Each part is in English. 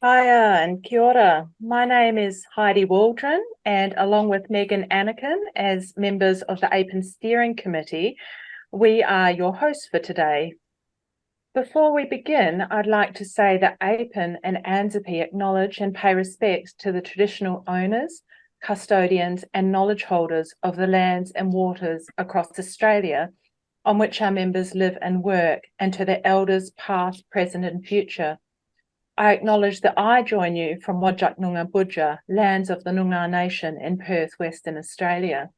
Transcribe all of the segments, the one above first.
Hiya and kia ora. My name is Heidi Waldron, and along with Megan Anakin as members of the AIPPEN Steering Committee, we are your hosts for today. Before we begin, I'd like to say that AIPPEN and ANZAHPE acknowledge and pay respects to the traditional owners, custodians and knowledge holders of the lands and waters across Australia on which our members live and work, and to their elders past, present and future. I acknowledge that I join you from Whadjuk Noongar Budja, lands of the Noongar Nation in Perth, Western Australia.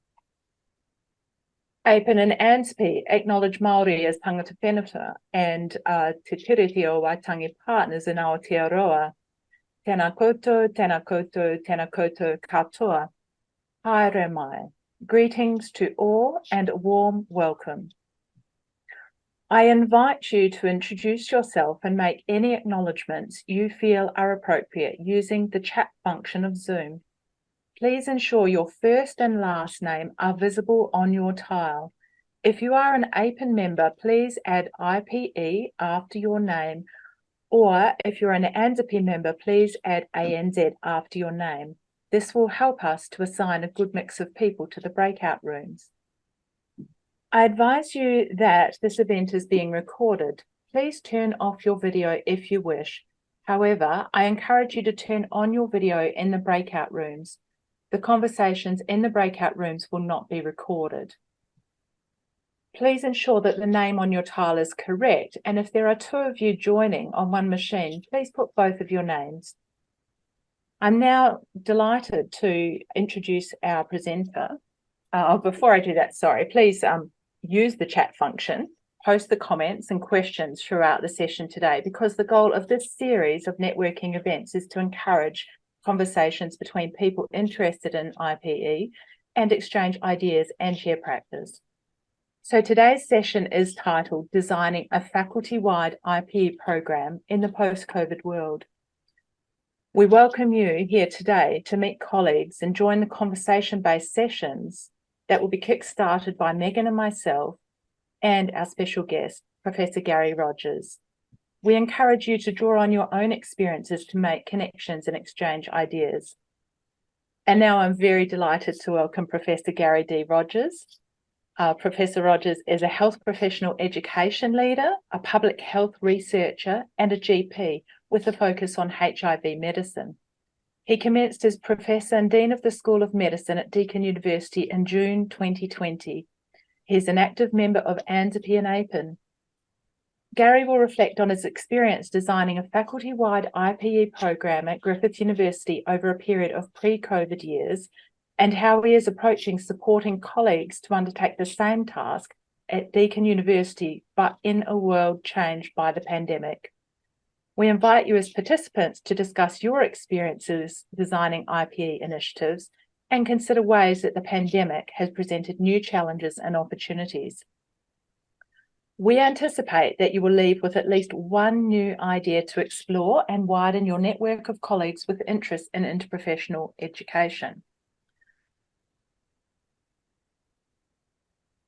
AIPPEN and ANZAHPE acknowledge Māori as tangata whenua and Te Tiriti o Waitangi partners in Aotearoa. Tēnā koutou, tēnā koutou, tēnā koutou katoa. Haere mai. Greetings to all and a warm welcome. I invite you to introduce yourself and make any acknowledgements you feel are appropriate using the chat function of Zoom. Please ensure your first and last name are visible on your tile. If you are an AIPPEN member, please add IPE after your name, or if you're an ANZAHPE member, please add ANZ after your name. This will help us to assign a good mix of people to the breakout rooms. I advise you that this event is being recorded. Please turn off your video if you wish. However, I encourage you to turn on your video in the breakout rooms. The conversations in the breakout rooms will not be recorded. Please ensure that the name on your tile is correct, and if there are two of you joining on one machine, please put both of your names. I'm now delighted to introduce our presenter. Before I do that, sorry, please use the chat function, post the comments and questions throughout the session today, because the goal of this series of networking events is to encourage conversations between people interested in IPE and exchange ideas and share practice. So today's session is titled Designing a Faculty-Wide IPE Program in the Post-COVID World. We welcome you here today to meet colleagues and join the conversation-based sessions that will be kick-started by Megan and myself and our special guest, Professor Gary Rogers. We encourage you to draw on your own experiences to make connections and exchange ideas. And now I'm very delighted to welcome Professor Gary D. Rogers. Professor Rogers is a health professional education leader, a public health researcher, and a GP with a focus on HIV medicine. He commenced as Professor and Dean of the School of Medicine at Deakin University in June 2020. He is an active member of ANZAHPE and AIPPEN. Gary will reflect on his experience designing a faculty-wide IPE program at Griffith University over a period of pre-COVID years, and how he is approaching supporting colleagues to undertake the same task at Deakin University, but in a world changed by the pandemic. We invite you as participants to discuss your experiences designing IPE initiatives and consider ways that the pandemic has presented new challenges and opportunities. We anticipate that you will leave with at least one new idea to explore and widen your network of colleagues with interest in interprofessional education.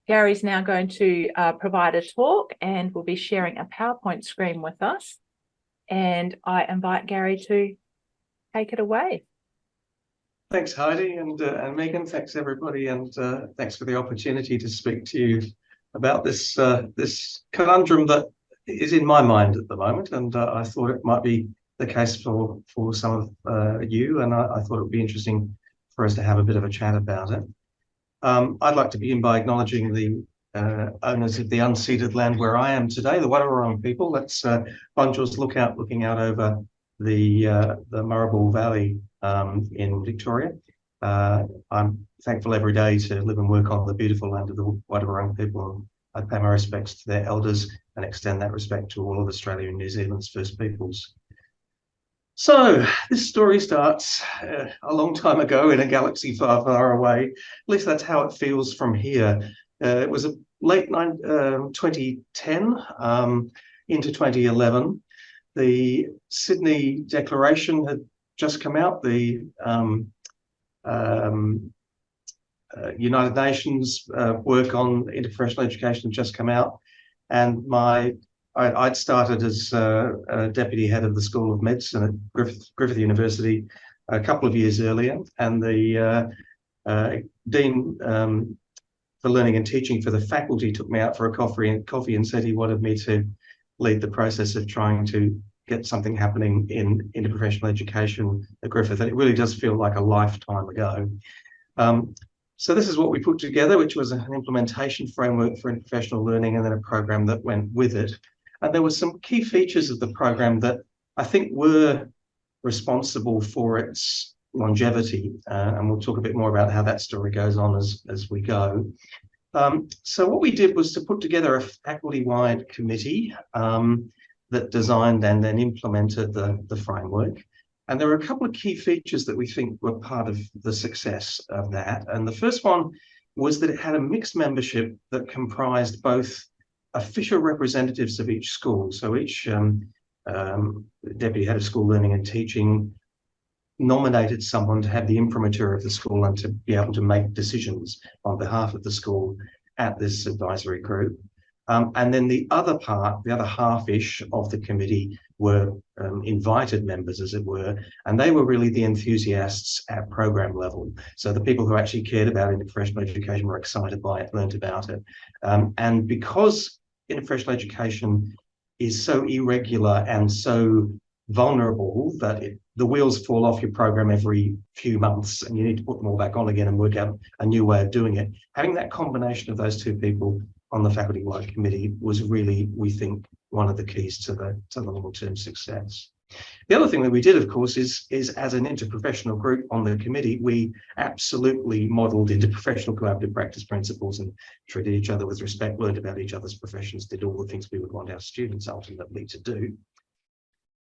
Gary's now going to provide a talk and will be sharing a PowerPoint screen with us. And I invite Gary to take it away. Thanks, Heidi, and Megan. Thanks, everybody, and thanks for the opportunity to speak to you about this this conundrum that is in my mind at the moment. And I thought it might be the case for some of you, and I thought it would be interesting for us to have a bit of a chat about it. I'd like to begin by acknowledging the owners of the unceded land where I am today, the Wadawurrung people. That's Bunjil's Lookout, looking out over the Murrabul Valley in Victoria. I'm thankful every day to live and work on the beautiful land of the Wadawurrung people. I pay my respects to their elders and extend that respect to all of Australia and New Zealand's First Peoples. So this story starts a long time ago in a galaxy far, far away. At least that's how it feels from here. It was a late 2010 into 2011. The Sydney Declaration had just come out. The United Nations work on interprofessional education had just come out. And my I'd started as a deputy head of the School of Medicine at Griffith University a couple of years earlier, and the Dean for Learning and Teaching for the faculty took me out for a coffee and said he wanted me to lead the process of trying to get something happening in interprofessional education at Griffith. And it really does feel like a lifetime ago. So this is what we put together, which was an implementation framework for interprofessional learning and then a program that went with it. And there were some key features of the program that I think were responsible for its longevity. And we'll talk a bit more about how that story goes on as we go. So what we did was to put together a faculty-wide committee that designed and then implemented the framework. And there were a couple of key features that we think were part of the success of that. And the first one was that it had a mixed membership that comprised both official representatives of each school. So each deputy head of school learning and teaching nominated someone to have the imprimatur of the school and to be able to make decisions on behalf of the school at this advisory group. And then the other half-ish of the committee were invited members, as it were, and they were really the enthusiasts at program level. So the people who actually cared about interprofessional education were excited by it, learned about it. And because interprofessional education is so irregular and so vulnerable that the wheels fall off your program every few months and you need to put them all back on again and work out a new way of doing it, having that combination of those two people on the faculty-wide committee was really, we think, one of the keys to the long-term success. The other thing that we did, of course, is as an interprofessional group on the committee, we absolutely modelled interprofessional collaborative practice principles and treated each other with respect, learned about each other's professions, did all the things we would want our students ultimately to do.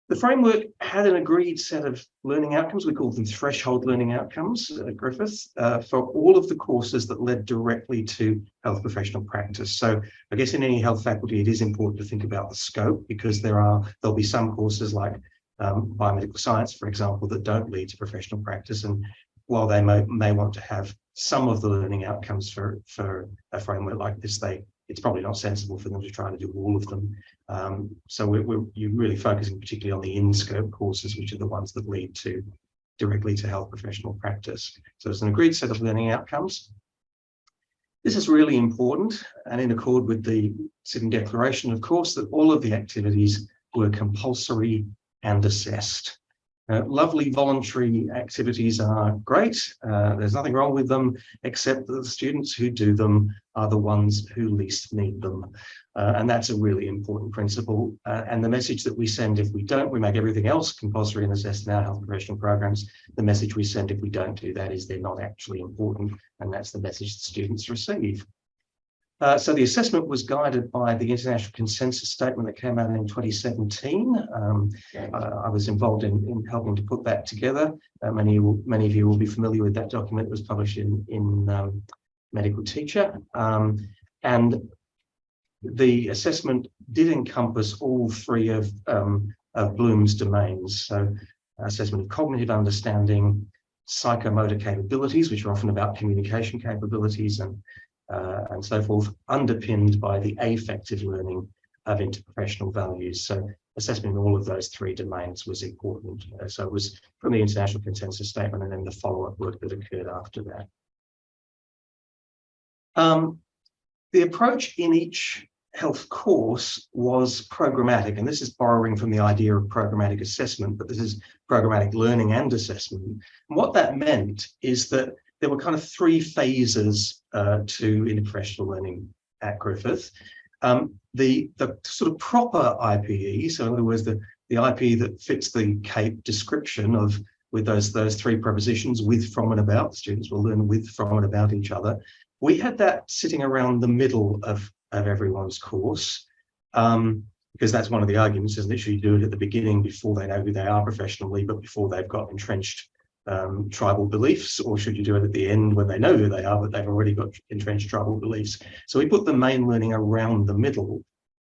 The framework had an agreed set of learning outcomes. We called them threshold learning outcomes at Griffith for all of the courses that led directly to health professional practice. So I guess in any health faculty, it is important to think about the scope, because there'll be some courses like biomedical science, for example, that don't lead to professional practice. And while they may want to have some of the learning outcomes for a framework like this, it's probably not sensible for them to try to do all of them. So you're really focusing particularly on the in-scope courses, which are the ones that lead directly to health professional practice. So it's an agreed set of learning outcomes. This is really important, and in accord with the Sydney Declaration, of course, that all of the activities were compulsory and assessed. Lovely voluntary activities are great. There's nothing wrong with them, except that the students who do them are the ones who least need them. And that's a really important principle. And the message that we send if we make everything else compulsory and assessed in our health professional programs. The message we send if we don't do that is they're not actually important. And that's the message the students receive. So the assessment was guided by the International Consensus Statement that came out in 2017. I was involved in helping to put that together. Many of you will be familiar with that document. It was published in Medical Teacher. And the assessment did encompass all three of Bloom's domains. So assessment of cognitive understanding, psychomotor capabilities, which are often about communication capabilities and so forth, underpinned by the affective learning of interprofessional values. So assessment in all of those three domains was important. So it was from the International Consensus Statement and then the follow-up work that occurred after that. The approach in each health course was programmatic, and this is borrowing from the idea of programmatic assessment, but this is programmatic learning and assessment. And what that meant is that there were kind of three phases to interprofessional learning at Griffith. The sort of proper IPE, so in other words, the IPE that fits the CAPE description of with those three prepositions, with, from, and about. The students will learn with, from, and about each other. We had that sitting around the middle of everyone's course, because that's one of the arguments, isn't it? Should you do it at the beginning before they know who they are professionally, but before they've got entrenched tribal beliefs, or should you do it at the end when they know who they are, but they've already got entrenched tribal beliefs? So we put the main learning around the middle,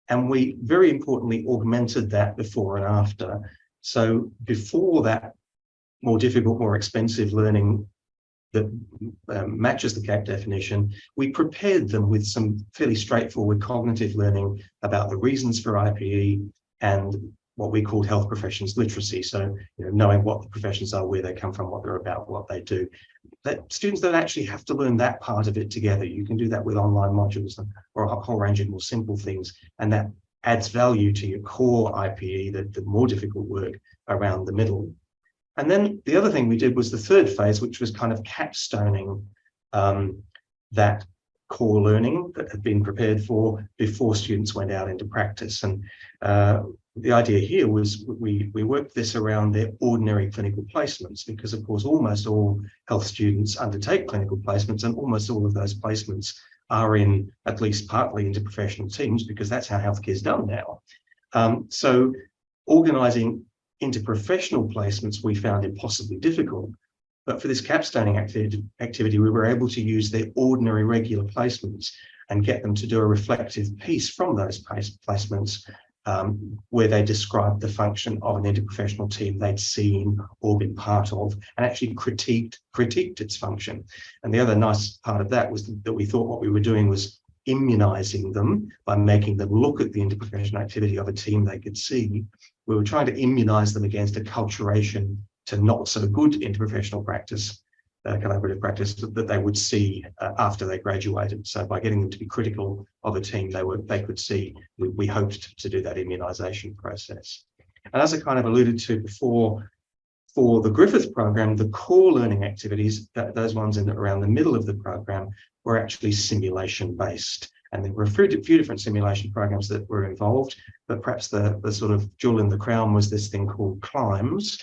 and we very importantly augmented that before and after. So before that more difficult, more expensive learning that matches the CAP definition. We prepared them with some fairly straightforward cognitive learning about the reasons for IPE and what we called health professions literacy. So, knowing what the professions are, where they come from, what they're about, what they do. That students don't actually have to learn that part of it together. You can do that with online modules or a whole range of more simple things, and that adds value to your core IPE, the more difficult work around the middle. And then the other thing we did was the third phase, which was kind of capstoning that core learning that had been prepared for before students went out into practice. And the idea here was we worked this around their ordinary clinical placements, because of course almost all health students undertake clinical placements, and almost all of those placements are in at least partly interprofessional teams, because that's how healthcare is done now. So organising interprofessional placements we found impossibly difficult. But for this capstoning activity, we were able to use their ordinary regular placements and get them to do a reflective piece from those placements where they described the function of an interprofessional team they'd seen or been part of, and actually critiqued its function. And the other nice part of that was that we thought what we were doing was immunising them by making them look at the interprofessional activity of a team they could see. We were trying to immunise them against acculturation to not so good interprofessional practice, collaborative practice that they would see after they graduated. So by getting them to be critical of a team they could see, we hoped to do that immunisation process. And as I kind of alluded to before, for the Griffith program, the core learning activities, those ones around the middle of the program, were actually simulation based. And there were a few different simulation programs that were involved, but perhaps the sort of jewel in the crown was this thing called CLIMES.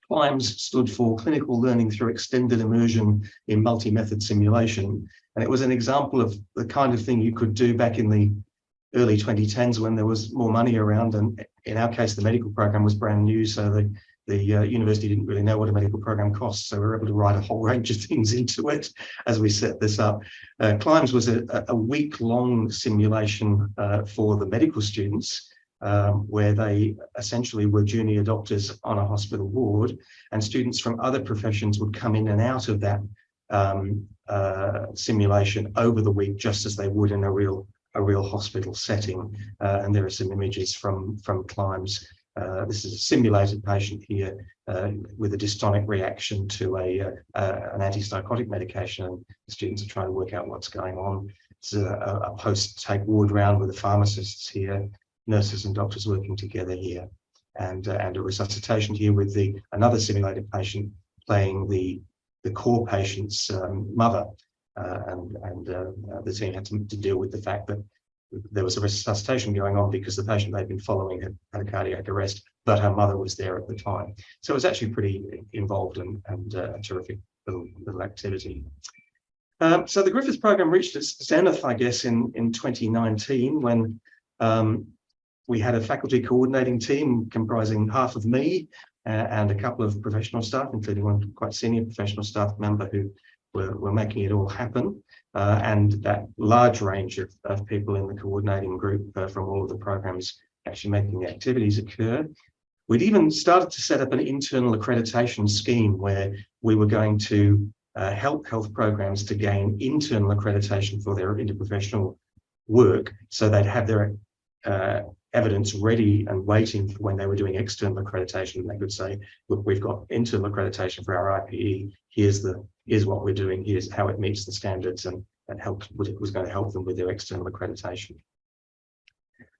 CLIMES stood for Clinical Learning Through Extended Immersion in Multi-Method Simulation. And it was an example of the kind of thing you could do back in the early 2010s when there was more money around. And in our case, the medical program was brand new, so the university didn't really know what a medical program costs, so we were able to write a whole range of things into it as we set this up. CLIMES was a week-long simulation for the medical students, where they essentially were junior doctors on a hospital ward, and students from other professions would come in and out of that simulation over the week, just as they would in a real hospital setting. And there are some images from CLIMES. This is a simulated patient here with a dystonic reaction to an antipsychotic medication, and the students are trying to work out what's going on. It's a post-take ward round with the pharmacists here, nurses and doctors working together here, and a resuscitation here with another simulated patient playing the core patient's mother, and the team had to deal with the fact that there was a resuscitation going on because the patient they'd been following had a cardiac arrest, but her mother was there at the time. So it was actually pretty involved and a terrific little activity. So the Griffith program reached its zenith, I guess, in 2019 when we had a faculty coordinating team comprising half of me and a couple of professional staff, including one quite senior professional staff member who were making it all happen. And that large range of people in the coordinating group from all of the programs actually making the activities occur. We'd even started to set up an internal accreditation scheme where we were going to help health programs to gain internal accreditation for their interprofessional work, so they'd have their evidence ready and waiting for when they were doing external accreditation, and they could say, look, we've got internal accreditation for our IPE, here's what we're doing, here's how it meets the standards, and that was going to help them with their external accreditation.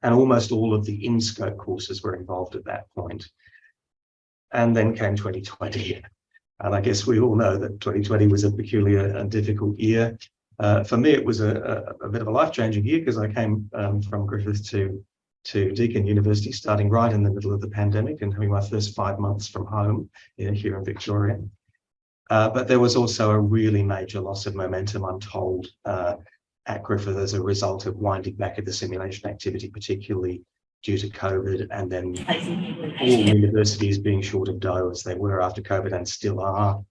And almost all of the in-scope courses were involved at that point. And then came 2020. And I guess we all know that 2020 was a peculiar and difficult year. For me, it was a bit of a life-changing year because I came from Griffith to Deakin University, starting right in the middle of the pandemic and having my first 5 months from home here in Victoria. But there was also a really major loss of momentum, I'm told, at Griffith as a result of winding back at the simulation activity, particularly due to COVID, and then all universities being short of dough as they were after COVID and still are,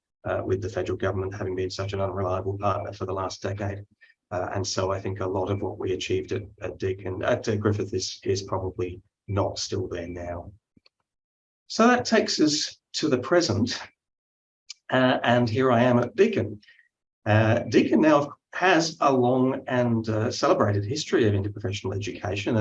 with the federal government having been such an unreliable partner for the last decade. And so I think a lot of what we achieved at Griffith is probably not still there now. So that takes us to the present. and here I am at Deakin. Deakin now has a long and celebrated history of interprofessional education,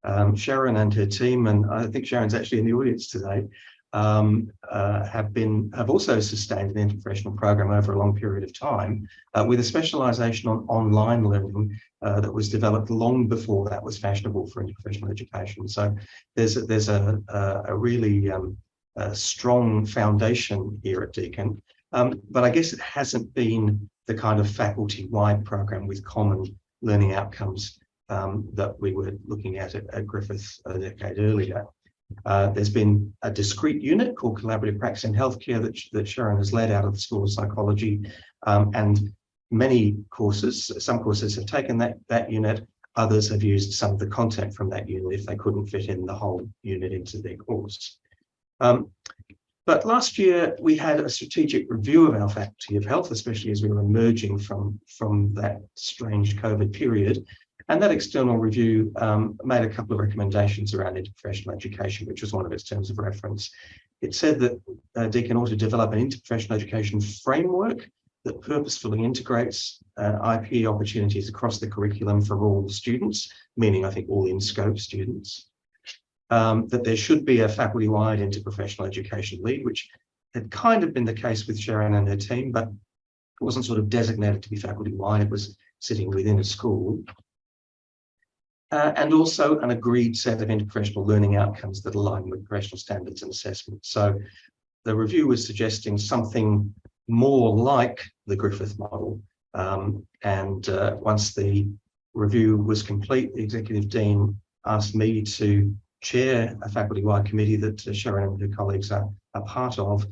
and Sharon and her team, and I think Sharon's actually in the audience today, have also sustained an interprofessional program over a long period of time, with a specialisation on online learning that was developed long before that was fashionable for interprofessional education. So there's a really strong foundation here at Deakin, but I guess it hasn't been the kind of faculty-wide program with common learning outcomes that we were looking at Griffith a decade earlier. There's been a discrete unit called Collaborative Practice in Healthcare that Sharon has led out of the School of Psychology, and many courses, some courses have taken that unit, others have used some of the content from that unit if they couldn't fit in the whole unit into their course. But last year we had a strategic review of our Faculty of Health, especially as we were emerging from that strange COVID period. And that external review made a couple of recommendations around interprofessional education, which was one of its terms of reference. It said that Deakin ought to develop an interprofessional education framework that purposefully integrates IPE opportunities across the curriculum for all students, meaning I think all in-scope students. That there should be a faculty-wide interprofessional education lead, which had kind of been the case with Sharon and her team, but it wasn't sort of designated to be faculty-wide, it was sitting within a school. And also an agreed set of interprofessional learning outcomes that align with professional standards and assessment. So the review was suggesting something more like the Griffith model. Once the review was complete, the Executive Dean asked me to chair a faculty-wide committee that Sharon and her colleagues are part of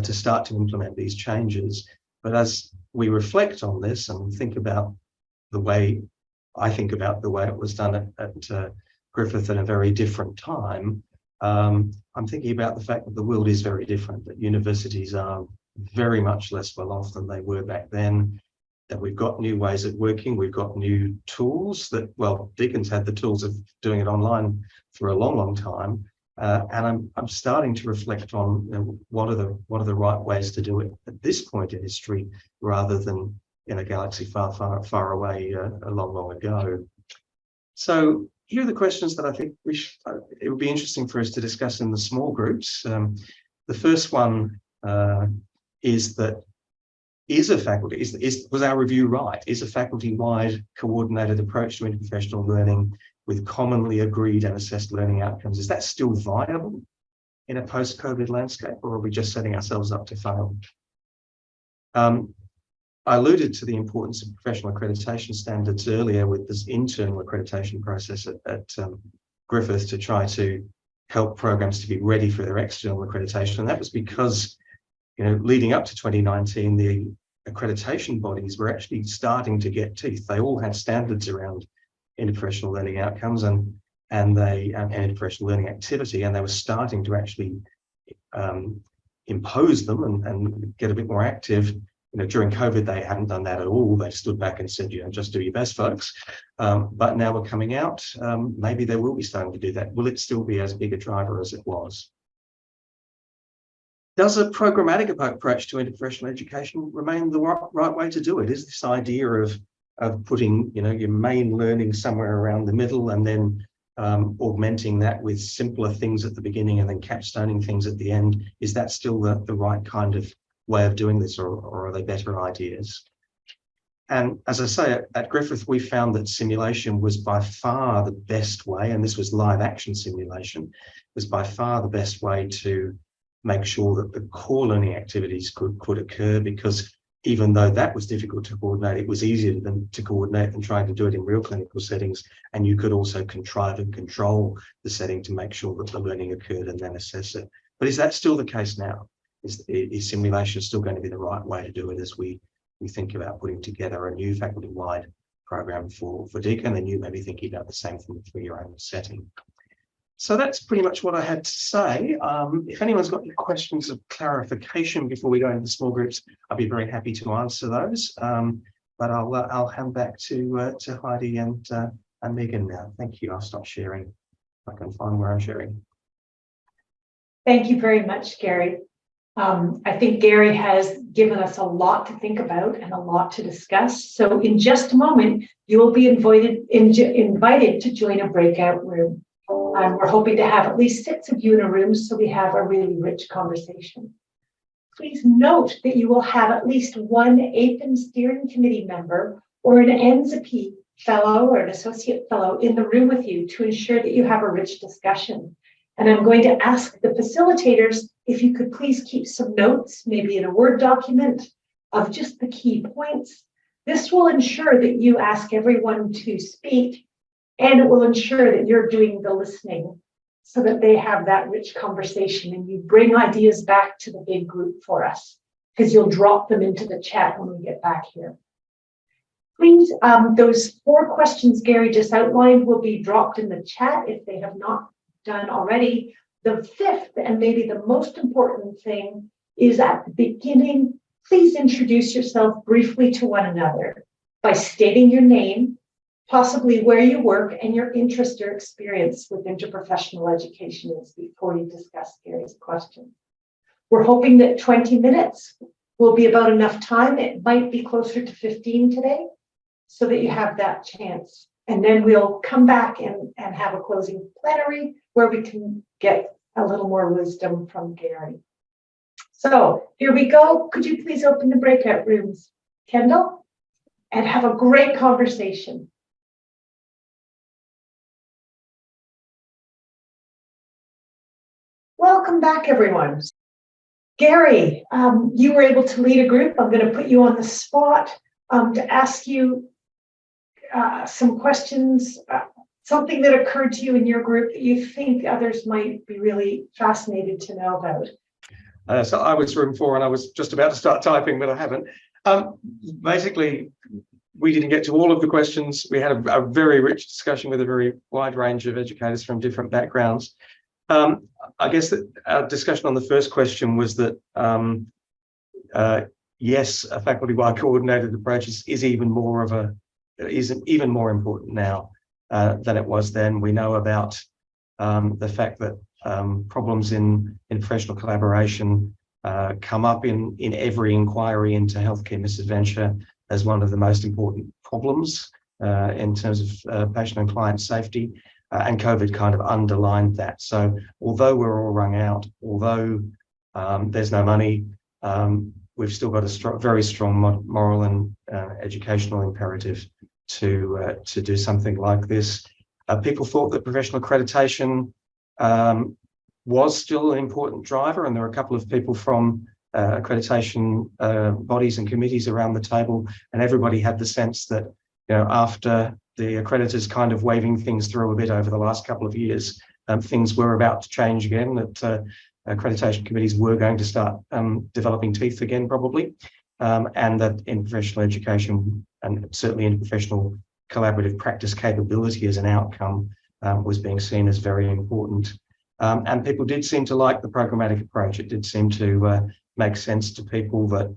to start to implement these changes. But as we reflect on this and think about the way it was done at Griffith at a very different time, I'm thinking about the fact that the world is very different, that universities are very much less well off than they were back then, that we've got new ways of working, we've got new tools that, well, Deakin's had the tools of doing it online for a long, long time. And I'm starting to reflect on, you know, what are the right ways to do it at this point in history, rather than in a galaxy far, far, far away a long, long ago. So here are the questions that I think it would be interesting for us to discuss in the small groups. The first one is that was our review right? Is a faculty-wide coordinated approach to interprofessional learning with commonly agreed and assessed learning outcomes, is that still viable in a post-COVID landscape, or are we just setting ourselves up to fail? I alluded to the importance of professional accreditation standards earlier with this internal accreditation process at Griffith to try to help programs to be ready for their external accreditation. And that was because, you know, leading up to 2019, the accreditation bodies were actually starting to get teeth. They all had standards around interprofessional learning outcomes and interprofessional learning activity, and they were starting to actually impose them and get a bit more active. You know, during COVID, they hadn't done that at all. They stood back and said, you know, just do your best, folks. But now we're coming out, maybe they will be starting to do that. Will it still be as big a driver as it was? Does a programmatic approach to interprofessional education remain the right way to do it? Is this idea of putting, you know, your main learning somewhere around the middle and then augmenting that with simpler things at the beginning and then capstoning things at the end, is that still the right kind of way of doing this, or are they better ideas? And as I say, at Griffith, we found that simulation was by far the best way, and this was live action simulation, was by far the best way to make sure that the core learning activities could occur, because even though that was difficult to coordinate, it was easier to coordinate than trying to do it in real clinical settings. And you could also contrive and control the setting to make sure that the learning occurred and then assess it. But is that still the case now? Is simulation still going to be the right way to do it as we think about putting together a new faculty-wide program for Deakin, and you may be thinking about the same thing for your own setting? So that's pretty much what I had to say. If anyone's got any questions of clarification before we go into the small groups, I'll be very happy to answer those. But I'll hand back to Heidi and Megan now. Thank you. I'll stop sharing if I can find where I'm sharing. Thank you very much, Gary. I think Gary has given us a lot to think about and a lot to discuss. So in just a moment, you will be invited to join a breakout room. We're hoping to have at least 6 of you in a room, so we have a really rich conversation. Please note that you will have at least one AIPPEN steering committee member or an ANZAHPE fellow or an associate fellow in the room with you to ensure that you have a rich discussion. And I'm going to ask the facilitators if you could please keep some notes, maybe in a Word document, of just the key points. This will ensure that you ask everyone to speak, and it will ensure that you're doing the listening so that they have that rich conversation and you bring ideas back to the big group for us, because you'll drop them into the chat when we get back here. Please, those 4 questions Gary just outlined will be dropped in the chat if they have not done already. The 5th and maybe the most important thing is at the beginning, please introduce yourself briefly to one another by stating your name, possibly where you work, and your interest or experience with interprofessional education is before you discuss Gary's question. We're hoping that 20 minutes will be about enough time. It might be closer to 15 today, so that you have that chance. And then we'll come back and have a closing plenary where we can get a little more wisdom from Gary. So here we go. Could you please open the breakout rooms, Kendall, and have a great conversation. Welcome back, everyone. Gary, you were able to lead a group. I'm going to put you on the spot to ask you some questions, something that occurred to you in your group that you think others might be really fascinated to know about. So I was room 4 and I was just about to start typing, but I haven't. Basically, we didn't get to all of the questions. We had a very rich discussion with a very wide range of educators from different backgrounds. I guess that our discussion on the first question was that, yes, a faculty-wide coordinated approach is even more important now than it was then. We know about the fact that problems in professional collaboration come up in every inquiry into healthcare misadventure as one of the most important problems in terms of patient and client safety. And COVID kind of underlined that. So although we're all wrung out, although there's no money, we've still got a very strong moral and educational imperative to do something like this. People thought that professional accreditation was still an important driver, and there were a couple of people from accreditation bodies and committees around the table, and everybody had the sense that, you know, after the accreditors kind of waving things through a bit over the last couple of years, things were about to change again, that accreditation committees were going to start developing teeth again, probably, and that in professional education, and certainly in professional collaborative practice capability as an outcome, was being seen as very important. And people did seem to like the programmatic approach. It did seem to make sense to people that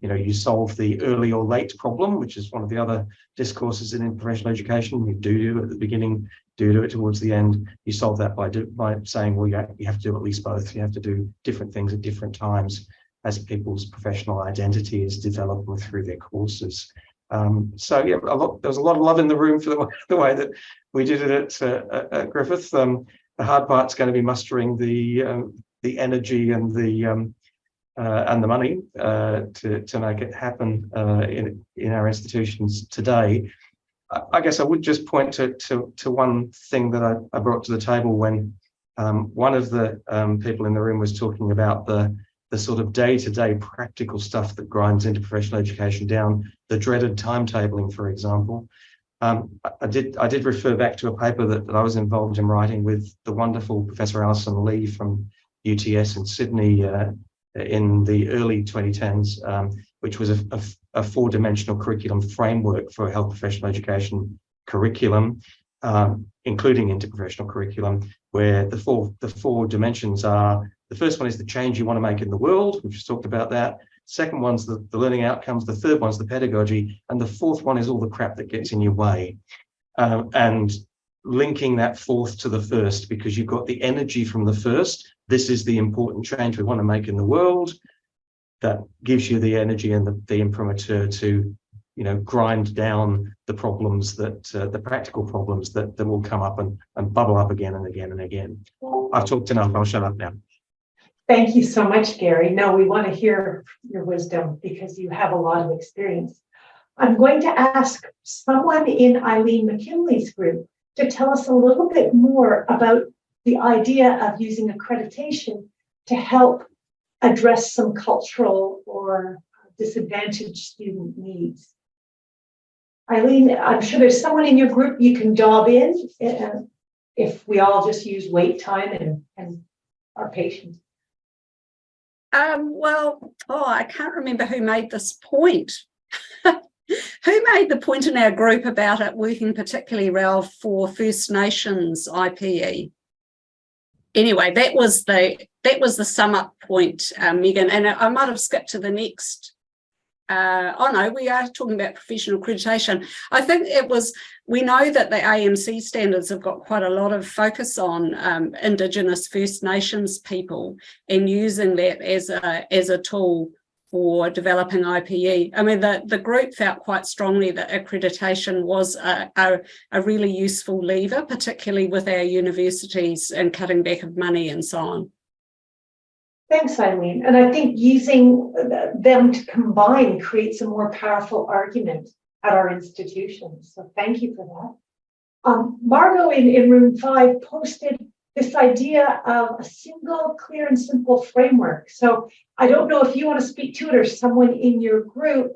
you know, you solve the early or late problem, which is one of the other discourses in professional education. You do it at the beginning, do it towards the end. You solve that by saying, well, you have to do at least both. You have to do different things at different times as people's professional identity is developing through their courses. So yeah, there was a lot of love in the room for the way that we did it at Griffith. The hard part's going to be mustering the energy and the money to make it happen in our institutions today. I guess I would just point to one thing that I brought to the table when one of the people in the room was talking about the sort of day-to-day practical stuff that grinds into professional education down, the dreaded timetabling, for example. I did refer back to a paper that I was involved in writing with the wonderful Professor Alison Lee from UTS in Sydney in the early 2010s, which was a 4-dimensional curriculum framework for health professional education curriculum, including interprofessional curriculum, where the four dimensions are: the first one is the change you want to make in the world, we've just talked about that. Second one's the learning outcomes. The third one's the pedagogy. And the fourth one is all the crap that gets in your way. And linking that fourth to the first, because you've got the energy from the first, this is the important change we want to make in the world, that gives you the energy and the imprimatur to, you know, grind down the problems that the practical problems that will come up and bubble up again and again and again. I've talked enough. I'll shut up now. Thank you so much, Gary. No, we want to hear your wisdom because you have a lot of experience. I'm going to ask someone in Eileen McKinley's group to tell us a little bit more about the idea of using accreditation to help address some cultural or disadvantaged student needs. Eileen, I'm sure there's someone in your group you can dob in if we all just use wait time and are patient. I can't remember who made this point. Who made the point in our group about it working particularly well for First Nations IPE? Anyway, that was the sum up point, Megan, and I might have skipped to the next. Oh no, we are talking about professional accreditation. I think it was, we know that the AMC standards have got quite a lot of focus on Indigenous First Nations people and using that as a tool for developing IPE. I mean, the group felt quite strongly that accreditation was a really useful lever, particularly with our universities and cutting back of money and so on. Thanks, Eileen. And I think using them to combine creates a more powerful argument at our institutions. So thank you for that. Margot in room 5 posted this idea of a single, clear and simple framework. So I don't know if you want to speak to it or someone in your group.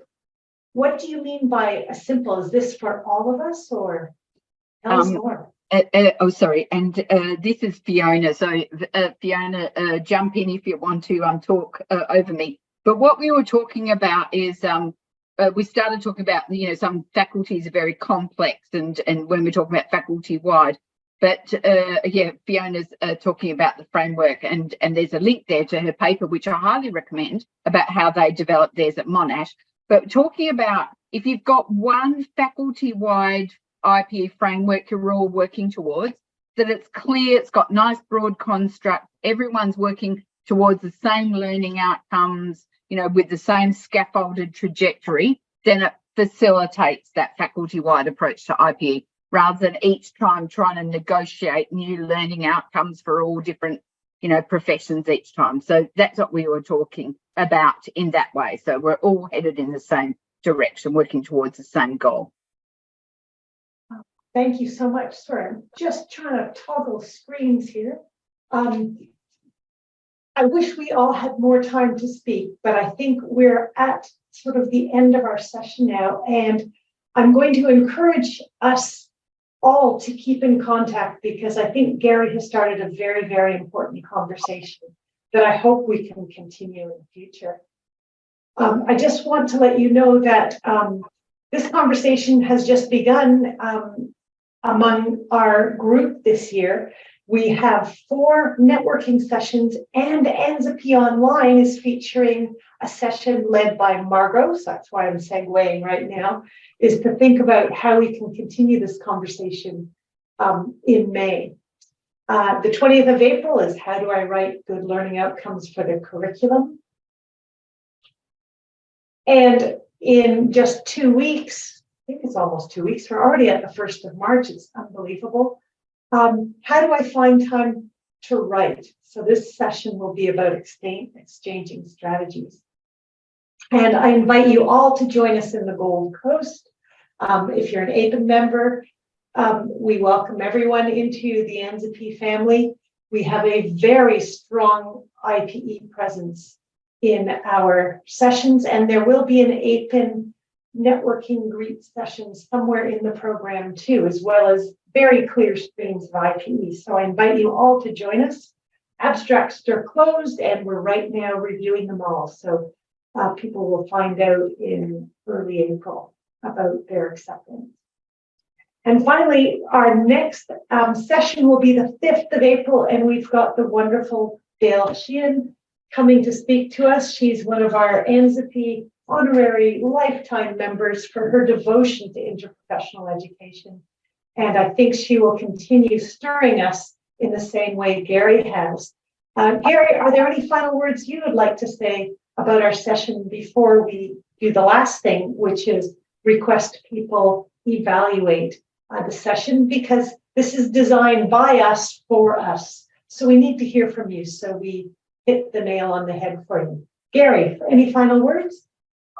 What do you mean by a simple? Is this for all of us or tell us more? Sorry, and this is Fiona. So Fiona, jump in if you want to talk over me. But what we were talking about is we started talking about, you know, some faculties are very complex, and when we're talking about faculty wide. But yeah, Fiona's talking about the framework, and there's a link there to her paper, which I highly recommend, about how they developed theirs at Monash. But talking about if you've got one faculty-wide IPE framework you're all working towards, that it's clear, it's got nice broad construct, everyone's working towards the same learning outcomes, you know, with the same scaffolded trajectory, then it facilitates that faculty-wide approach to IPE, rather than each time trying to negotiate new learning outcomes for all different, you know, professions each time. So that's what we were talking about in that way. So we're all headed in the same direction, working towards the same goal. Thank you so much. Sorry, I'm just trying to toggle screens here. I wish we all had more time to speak, but I think we're at sort of the end of our session now, and I'm going to encourage us all to keep in contact, because I think Gary has started a very, very important conversation that I hope we can continue in the future. I just want to let you know that this conversation has just begun among our group this year. We have 4 networking sessions, and ANZAHPE Online is featuring a session led by Margot, so that's why I'm segueing right now, is to think about how we can continue this conversation in May. The 20th of April is how do I write good learning outcomes for the curriculum? And in just 2 weeks, I think it's almost 2 weeks, we're already at the 1st of March, it's unbelievable. How do I find time to write? So this session will be about exchanging strategies. And I invite you all to join us in the Gold Coast. If you're an AIPPEN member, we welcome everyone into the ANZAHPE family. We have a very strong IPE presence in our sessions, and there will be an AIPPEN networking greet session somewhere in the program too, as well as very clear streams of IPE. So I invite you all to join us. Abstracts are closed, and we're right now reviewing them all. So people will find out in early April about their acceptance. And finally, our next session will be the 5th of April, and we've got the wonderful Dale Sheehan coming to speak to us. She's one of our ANZAHPE honorary lifetime members for her devotion to interprofessional education. And I think she will continue stirring us in the same way Gary has Gary, are there any final words you would like to say about our session before we do the last thing, which is request people evaluate the session, because this is designed by us for us. So we need to hear from you. So we hit the nail on the head for you. Gary, any final words?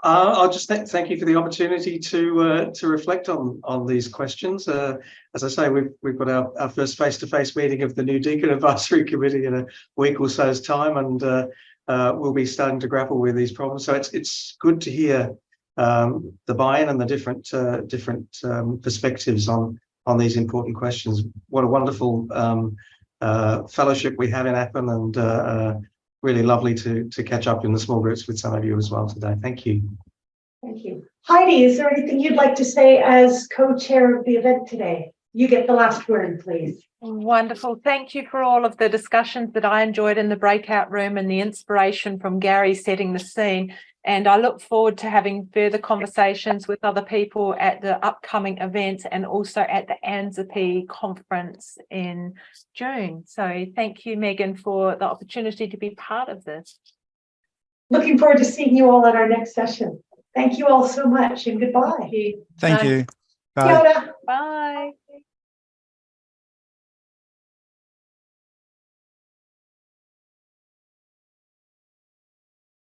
I'll just thank you for the opportunity to reflect on these questions. As I say, we've got our first face-to-face meeting of the new Deakin Advisory Committee in a week or so's time, and we'll be starting to grapple with these problems. So it's good to hear the buy-in and the different perspectives on these important questions. What a wonderful fellowship we have in AIPPEN, and really lovely to catch up in the small groups with some of you as well today. Thank you. Thank you. Heidi, is there anything you'd like to say as co-chair of the event today? You get the last word, please. Wonderful. Thank you for all of the discussions that I enjoyed in the breakout room and the inspiration from Gary setting the scene. And I look forward to having further conversations with other people at the upcoming event and also at the ANZAHPE conference in June. So thank you, Megan, for the opportunity to be part of this. Looking forward to seeing you all at our next session. Thank you all so much, and goodbye. Thank Bye. you. Bye. Kia ora. Bye.